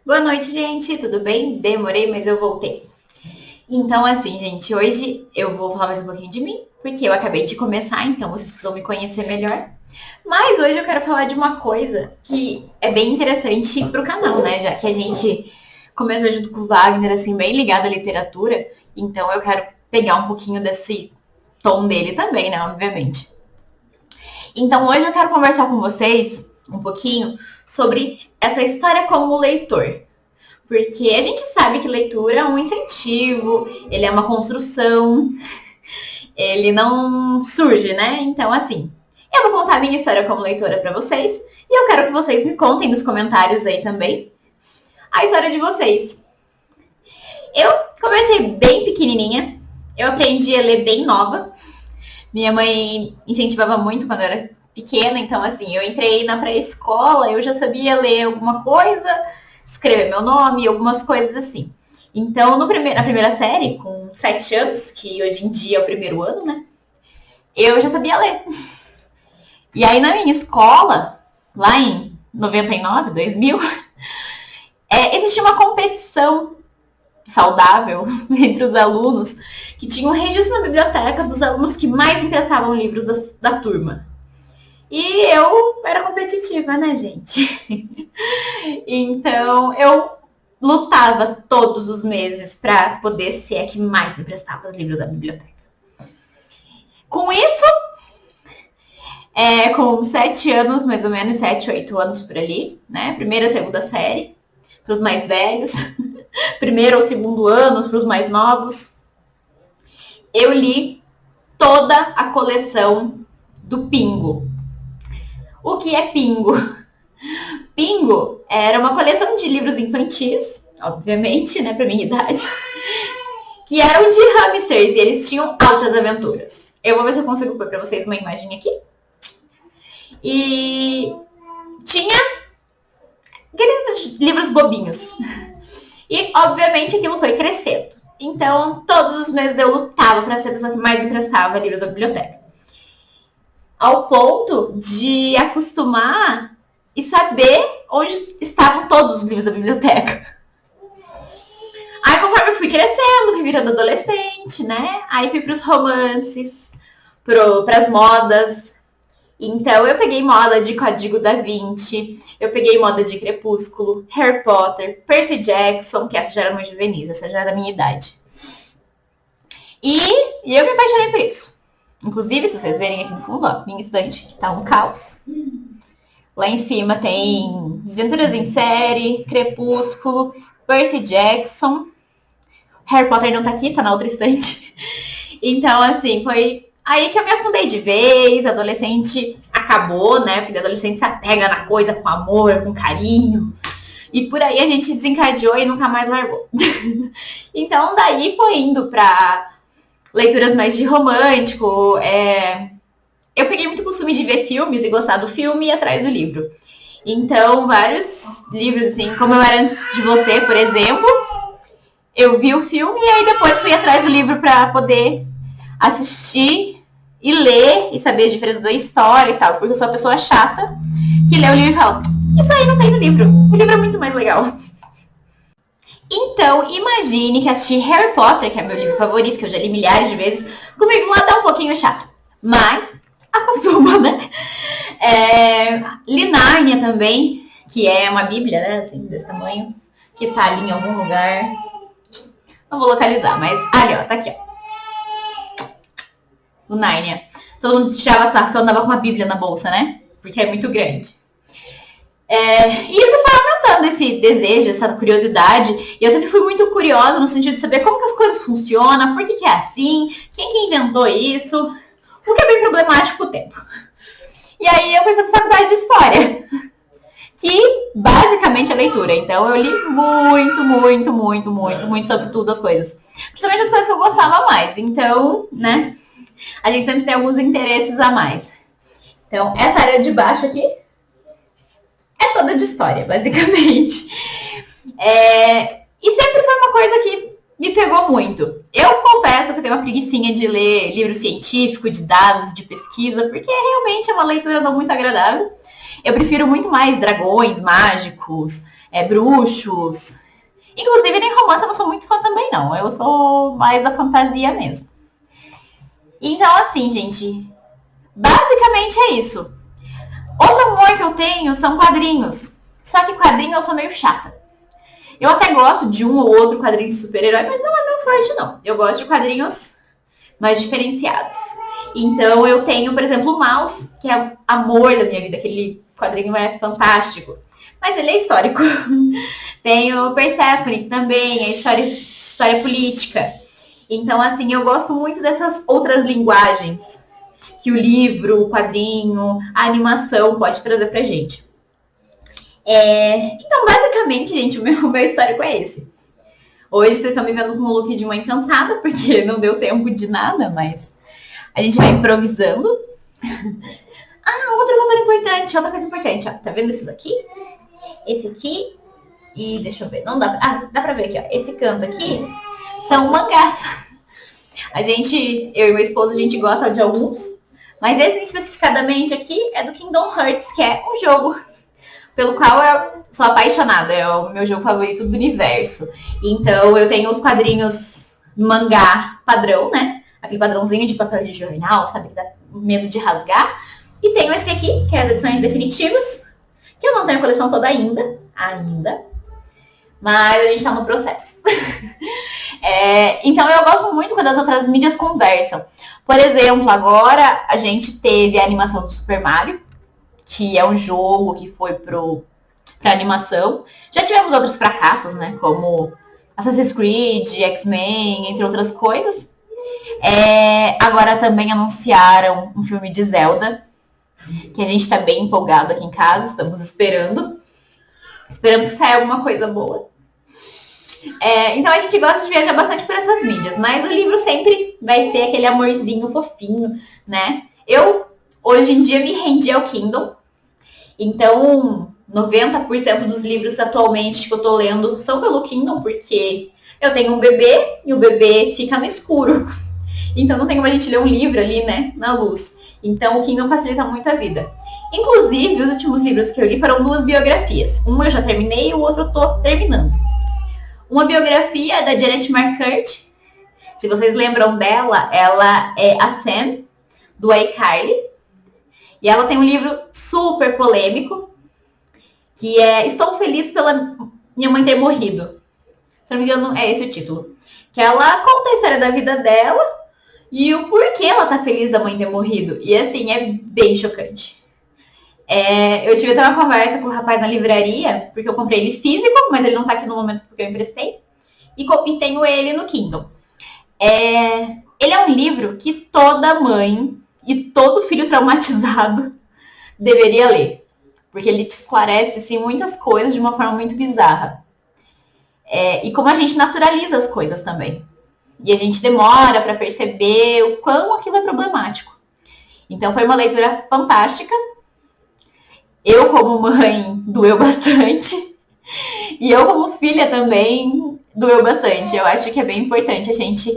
Boa noite, gente. Tudo bem? Demorei, mas eu voltei. Então, assim, gente, hoje eu vou falar mais um pouquinho de mim, porque eu acabei de começar, então vocês precisam me conhecer melhor. Mas hoje eu quero falar de uma coisa que é bem interessante pro canal, né? Já que a gente começou junto com o Wagner, assim, bem ligado à literatura, então eu quero pegar um pouquinho desse tom dele também, né? Obviamente. Então hoje eu quero conversar com vocês um pouquinho sobre essa história como leitor. Porque a gente sabe que leitura é um incentivo, ele é uma construção, ele não surge, né? Então, assim, eu vou contar a minha história como leitora para vocês e eu quero que vocês me contem nos comentários aí também a história de vocês. Eu comecei bem pequenininha, eu aprendi a ler bem nova. Minha mãe incentivava muito quando eu era pequena, então, assim, eu entrei na pré-escola, eu já sabia ler alguma coisa, escrever meu nome, algumas coisas assim. Então, na primeira série, com 7 anos, que hoje em dia é o primeiro ano, né? Eu já sabia ler. E aí, na minha escola, lá em 99, 2000, existia uma competição saudável entre os alunos que tinha um registro na biblioteca dos alunos que mais emprestavam livros da turma. E eu era competitiva, né, gente? Então, eu lutava todos os meses para poder ser a que mais emprestava os livros da biblioteca. Com isso, com 7 anos, mais ou menos, 7, 8 anos por ali, né? Primeira, segunda série, para os mais velhos. Primeiro ou segundo ano, para os mais novos. Eu li toda a coleção do Pingo. O que é Pingo? Pingo era uma coleção de livros infantis, obviamente, né, pra minha idade, que eram de hamsters e eles tinham altas aventuras. Eu vou ver se eu consigo pôr pra vocês uma imagem aqui. E tinha aqueles livros bobinhos. E, obviamente, aquilo foi crescendo. Então, todos os meses eu lutava para ser a pessoa que mais emprestava livros da biblioteca. Ao ponto de acostumar e saber onde estavam todos os livros da biblioteca. Aí, conforme eu fui crescendo, fui virando adolescente, né? Aí fui pros romances, pras modas. Então, eu peguei moda de Código da Vinci, eu peguei moda de Crepúsculo, Harry Potter, Percy Jackson, que essa já era mais juvenis, essa já era da minha idade. E eu me apaixonei por isso. Inclusive, se vocês verem aqui no fundo, ó, minha estante, que tá um caos. Lá em cima tem Desventuras em Série, Crepúsculo, Percy Jackson. Harry Potter não tá aqui, tá na outra estante. Então, assim, foi aí que eu me afundei de vez. Adolescente acabou, né? Porque adolescente se apega na coisa com amor, com carinho. E por aí a gente desencadeou e nunca mais largou. Então, daí foi indo pra leituras mais de romântico. Eu peguei muito costume de ver filmes e gostar do filme e ir atrás do livro. Então, vários livros, assim, como Eu Era Antes de Você, por exemplo, eu vi o filme e aí depois fui atrás do livro para poder assistir e ler e saber a diferença da história e tal, porque eu sou uma pessoa chata que lê o livro e fala, isso aí não tem no livro, o livro é muito mais legal. Então, imagine que assistir Harry Potter, que é meu livro favorito, que eu já li milhares de vezes, comigo lá tá um pouquinho chato, mas acostuma, né? Li Nárnia também, que é uma bíblia, né, assim, desse tamanho, que tá ali em algum lugar. Não vou localizar, mas ali, ó, tá aqui, ó. O Nárnia. Todo mundo tirava sarro que eu andava com uma bíblia na bolsa, né? Porque é muito grande. E isso foi aumentando esse desejo, essa curiosidade. E eu sempre fui muito curiosa no sentido de saber como que as coisas funcionam, por que é assim, quem que inventou isso, o que é bem problemático com o tempo. E aí eu fui fazer faculdade de História, que basicamente é leitura. Então eu li muito sobre tudo as coisas. Principalmente as coisas que eu gostava mais. Então, né, a gente sempre tem alguns interesses a mais. Então, essa área de baixo aqui é toda de história, basicamente. E sempre foi uma coisa que me pegou muito. Eu confesso que eu tenho uma preguicinha de ler livro científico, de dados, de pesquisa, porque realmente é uma leitura não muito agradável. Eu prefiro muito mais dragões mágicos, bruxos. Inclusive, nem romance eu não sou muito fã também, não. Eu sou mais da fantasia mesmo. Então, assim, gente, basicamente é isso. Outro amor que eu tenho são quadrinhos. Só que quadrinho eu sou meio chata. Eu até gosto de um ou outro quadrinho de super-herói, mas não é meu forte, não. Eu gosto de quadrinhos mais diferenciados. Então eu tenho, por exemplo, o Mouse, que é o amor da minha vida. Aquele quadrinho é fantástico. Mas ele é histórico. Tenho o Persephone, que também é história política. Então, assim, eu gosto muito dessas outras linguagens que o livro, o quadrinho, a animação pode trazer pra gente. Então, basicamente, gente, o meu histórico é esse. Hoje vocês estão me vendo com um look de mãe cansada, porque não deu tempo de nada, mas a gente vai improvisando. Outra coisa importante, ó. Tá vendo esses aqui? Esse aqui e deixa eu ver, não dá. Dá pra ver aqui, ó. Esse canto aqui são mangás. Eu e meu esposo, a gente gosta de alguns, mas esse especificadamente aqui é do Kingdom Hearts, que é um jogo pelo qual eu sou apaixonada. É o meu jogo favorito do universo. Então eu tenho os quadrinhos mangá padrão, né? Aquele padrãozinho de papel de jornal, sabe? Que dá medo de rasgar. E tenho esse aqui, que é as edições definitivas, que eu não tenho a coleção toda ainda. Mas a gente tá no processo. Então eu gosto muito quando as outras mídias conversam. Por exemplo, agora a gente teve a animação do Super Mario, que é um jogo que foi pra animação. Já tivemos outros fracassos, né? Como Assassin's Creed, X-Men, entre outras coisas. Agora também anunciaram um filme de Zelda, que a gente tá bem empolgado aqui em casa, estamos esperando. Esperamos que saia alguma coisa boa. Então a gente gosta de viajar bastante por essas mídias, mas o livro sempre vai ser aquele amorzinho fofinho, né? Eu, hoje em dia, me rendi ao Kindle. Então, 90% dos livros atualmente que eu tô lendo são pelo Kindle, porque eu tenho um bebê e o bebê fica no escuro. Então não tem como a gente ler um livro ali, né, na luz. Então o Kindle facilita muito a vida. Inclusive, os últimos livros que eu li foram 2 biografias. Uma eu já terminei e o outro eu tô terminando. Uma biografia é da Janet McCurt. Se vocês lembram dela, ela é a Sam, do iCarly. E ela tem um livro super polêmico, que é Estou Feliz pela Minha Mãe Ter Morrido. Se não me engano, é esse o título. Que ela conta a história da vida dela e o porquê ela tá feliz da mãe ter morrido. E assim, é bem chocante. Eu tive até uma conversa com o rapaz na livraria, porque eu comprei ele físico, mas ele não tá aqui no momento porque eu emprestei. E tenho ele no Kindle. Ele é um livro que toda mãe e todo filho traumatizado deveria ler. Porque ele te esclarece assim, muitas coisas de uma forma muito bizarra. E como a gente naturaliza as coisas também. E a gente demora para perceber o quão aquilo é problemático. Então foi uma leitura fantástica. Eu, como mãe, doeu bastante. E eu, como filha, também doeu bastante. Eu acho que é bem importante a gente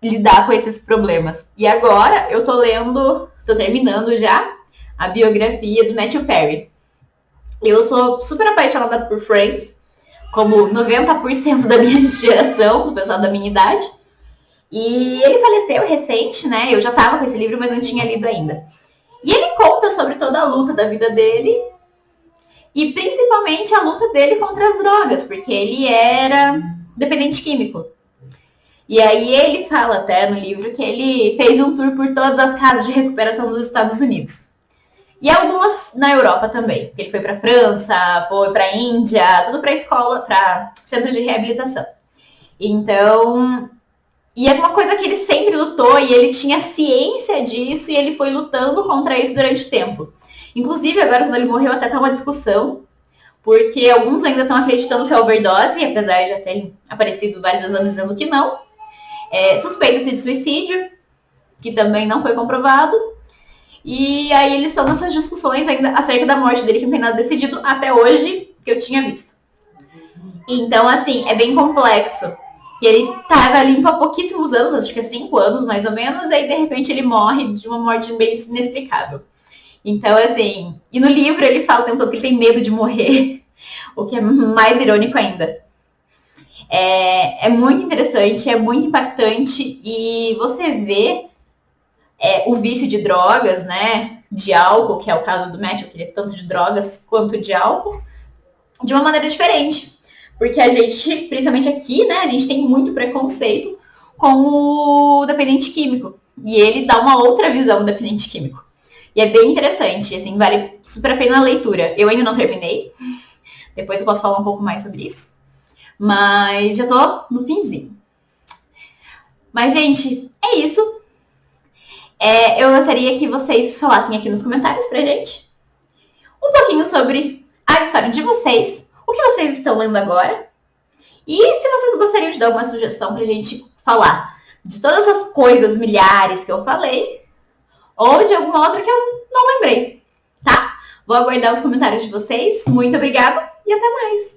lidar com esses problemas. E agora eu tô terminando já a biografia do Matthew Perry. Eu sou super apaixonada por Friends, como 90% da minha geração, do pessoal da minha idade. E ele faleceu recente, né? Eu já tava com esse livro, mas não tinha lido ainda. E ele conta sobre toda a luta da vida dele e principalmente a luta dele contra as drogas, porque ele era dependente químico. E aí ele fala até no livro que ele fez um tour por todas as casas de recuperação dos Estados Unidos. E algumas na Europa também. Ele foi para França, foi para Índia, tudo para escola, para centros de reabilitação. Então, e é uma coisa que ele sempre lutou e ele tinha ciência disso e ele foi lutando contra isso durante o tempo. Inclusive, agora quando ele morreu até tá uma discussão, porque alguns ainda estão acreditando que é overdose, apesar de já terem aparecido vários exames dizendo que não. Suspeita-se de suicídio, que também não foi comprovado. E aí eles estão nessas discussões ainda acerca da morte dele, que não tem nada decidido até hoje, que eu tinha visto. Então, assim, é bem complexo. E ele estava limpo há pouquíssimos anos, acho que é 5 anos mais ou menos, e aí de repente ele morre de uma morte bem inexplicável. Então, assim, e no livro ele fala o tempo todo que ele tem medo de morrer. O que é mais irônico ainda. É muito interessante, é muito impactante e você vê o vício de drogas, né? De álcool, que é o caso do Matthew, que ele é tanto de drogas quanto de álcool, de uma maneira diferente. Porque a gente, principalmente aqui, né, a gente tem muito preconceito com o dependente químico. E ele dá uma outra visão do dependente químico. E é bem interessante, assim, vale super a pena a leitura. Eu ainda não terminei. Depois eu posso falar um pouco mais sobre isso. Mas já tô no finzinho. Mas, gente, é isso. Eu gostaria que vocês falassem aqui nos comentários pra gente um pouquinho sobre a história de vocês, o que vocês estão lendo agora. E se vocês gostariam de dar alguma sugestão pra gente falar de todas as coisas milhares que eu falei, ou de alguma outra que eu não lembrei, tá? Vou aguardar os comentários de vocês. Muito obrigada e até mais!